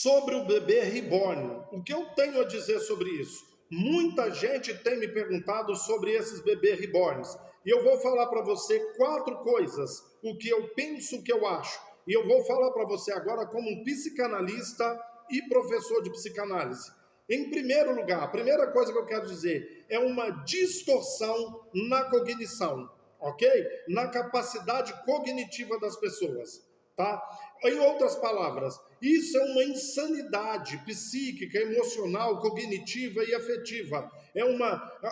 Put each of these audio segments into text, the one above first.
sobre o bebê reborn. O que eu tenho a dizer sobre isso? Muita gente tem me perguntado sobre esses bebês reborns. E eu vou falar para você 4 coisas, o que eu penso, o que eu acho. E eu vou falar para você agora como um psicanalista e professor de psicanálise. Em primeiro lugar, a primeira coisa que eu quero dizer é uma distorção na cognição, ok? Na capacidade cognitiva das pessoas, tá? Em outras palavras, isso é uma insanidade psíquica, emocional, cognitiva e afetiva.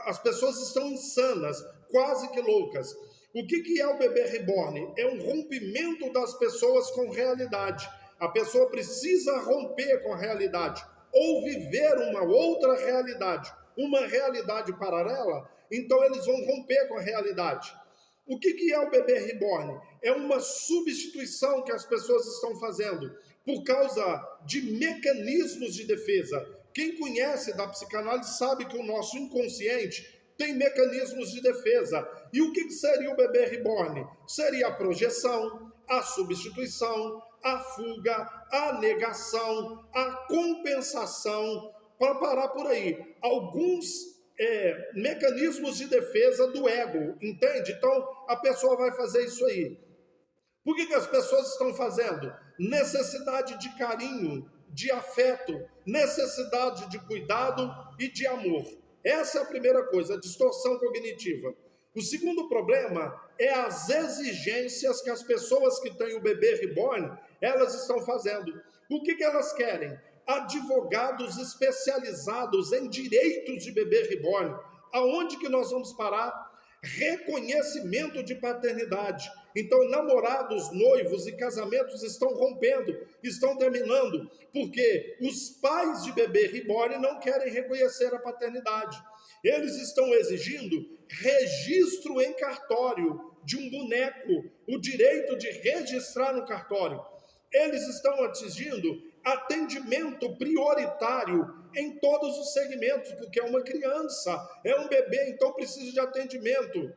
As pessoas estão insanas, quase que loucas. O que é o bebê reborn? É um rompimento das pessoas com realidade. A pessoa precisa romper com a realidade ou viver uma outra realidade, uma realidade paralela, então eles vão romper com a realidade. O que é o bebê reborn? É uma substituição que as pessoas estão fazendo por causa de mecanismos de defesa. Quem conhece da psicanálise sabe que o nosso inconsciente tem mecanismos de defesa. E o que seria o bebê reborn? Seria a projeção, a substituição, a fuga, a negação, a compensação, para parar por aí. Alguns mecanismos de defesa do ego, entende? Então, a pessoa vai fazer isso aí. Por que as pessoas estão fazendo? Necessidade de carinho, de afeto, necessidade de cuidado e de amor. Essa é a primeira coisa, a distorção cognitiva. O segundo problema é as exigências que as pessoas que têm o bebê reborn, elas estão fazendo. O que elas querem? Advogados especializados em direitos de bebê reborn. Aonde que nós vamos parar? Reconhecimento de paternidade. Então, namorados, noivos e casamentos estão rompendo, estão terminando, porque os pais de bebê reborn não querem reconhecer a paternidade. Eles estão exigindo registro em cartório de um boneco, o direito de registrar no cartório. Eles estão exigindo atendimento prioritário em todos os segmentos, porque é uma criança, é um bebê, então precisa de atendimento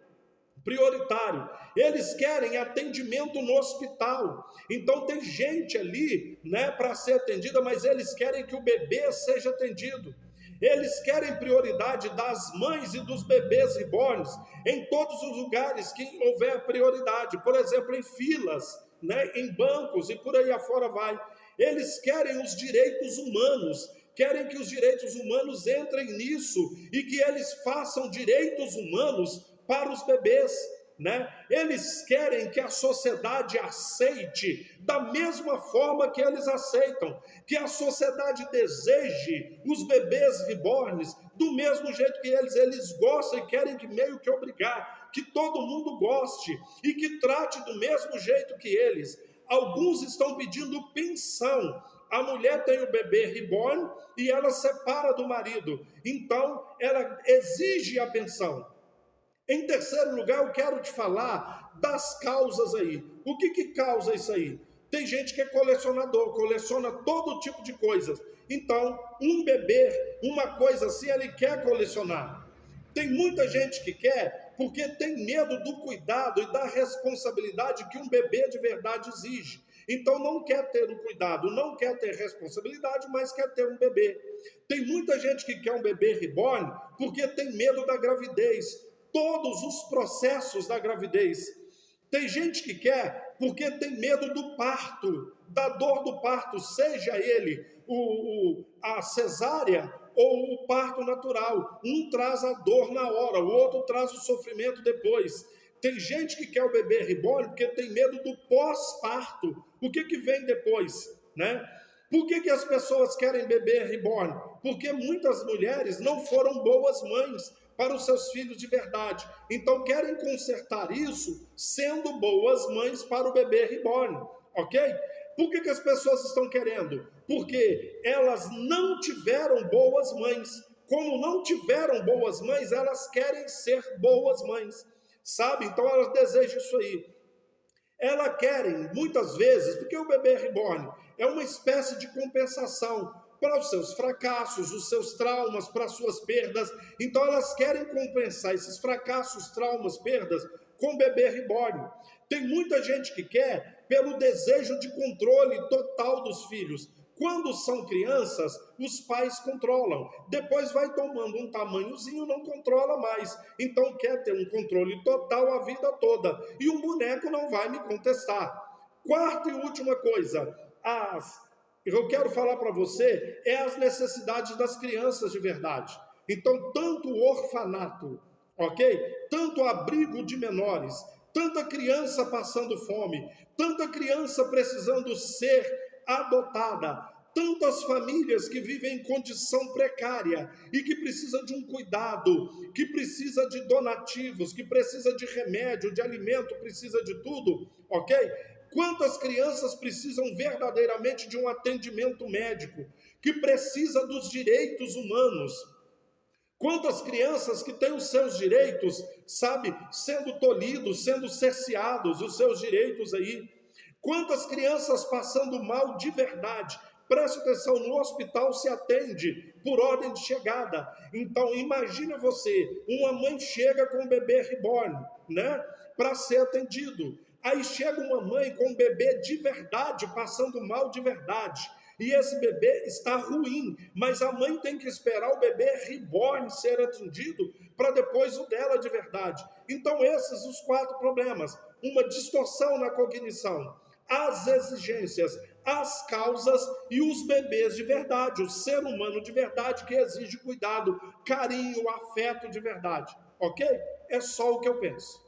prioritário. Eles querem atendimento no hospital. Então tem gente ali, né, para ser atendida, mas eles querem que o bebê seja atendido. Eles querem prioridade das mães e dos bebês reborns em todos os lugares que houver prioridade. Por exemplo, em filas, né, em bancos e por aí afora vai. Eles querem os direitos humanos, querem que os direitos humanos entrem nisso e que eles façam direitos humanos para os bebês, né? Eles querem que a sociedade aceite da mesma forma que eles aceitam, que a sociedade deseje os bebês reborns do mesmo jeito que eles gostam e querem que meio que obrigar, que todo mundo goste e que trate do mesmo jeito que eles. Alguns estão pedindo pensão. A mulher tem o bebê reborn e ela separa do marido, então ela exige a pensão. Em terceiro lugar, eu quero te falar das causas aí. O que causa isso aí? Tem gente que é colecionador, coleciona todo tipo de coisas. Então, um bebê, uma coisa assim, ele quer colecionar. Tem muita gente que quer porque tem medo do cuidado e da responsabilidade que um bebê de verdade exige. Então não quer ter o cuidado, não quer ter responsabilidade, mas quer ter um bebê. Tem muita gente que quer um bebê reborn porque tem medo da gravidez. Todos os processos da gravidez. Tem gente que quer porque tem medo do parto, da dor do parto, seja ele a cesárea ou o parto natural. Um traz a dor na hora, o outro traz o sofrimento depois. Tem gente que quer o bebê reborn porque tem medo do pós-parto. O que vem depois, né? Por que as pessoas querem bebê reborn? Porque muitas mulheres não foram boas mães para os seus filhos de verdade. Então querem consertar isso sendo boas mães para o bebê reborn, ok? Por que as pessoas estão querendo? Porque elas não tiveram boas mães. Como não tiveram boas mães, elas querem ser boas mães, sabe? Então elas desejam isso aí. Elas querem, muitas vezes, porque o bebê reborn é uma espécie de compensação para os seus fracassos, os seus traumas, para as suas perdas. Então elas querem compensar esses fracassos, traumas, perdas com o bebê reborn. Tem muita gente que quer pelo desejo de controle total dos filhos. Quando são crianças, os pais controlam. Depois vai tomando um tamanhozinho, não controla mais. Então quer ter um controle total a vida toda. E um boneco não vai me contestar. Quarta e última coisa, eu quero falar para você, é as necessidades das crianças de verdade. Então, tanto o orfanato, ok? Tanto o abrigo de menores, tanta criança passando fome, tanta criança precisando ser adotada, tantas famílias que vivem em condição precária e que precisa de um cuidado, que precisa de donativos, que precisa de remédio, de alimento, precisa de tudo, ok? Quantas crianças precisam verdadeiramente de um atendimento médico, que precisa dos direitos humanos? Quantas crianças que têm os seus direitos, sabe, sendo tolhidos, sendo cerceados, os seus direitos aí? Quantas crianças passando mal de verdade? Preste atenção, no hospital se atende por ordem de chegada. Então, imagine você, uma mãe chega com um bebê reborn, né, para ser atendido. Aí chega uma mãe com um bebê de verdade, passando mal de verdade. E esse bebê está ruim, mas a mãe tem que esperar o bebê reborn ser atendido para depois o dela de verdade. Então esses os 4 problemas. Uma distorção na cognição, as exigências, as causas e os bebês de verdade, o ser humano de verdade que exige cuidado, carinho, afeto de verdade. Ok? É só o que eu penso.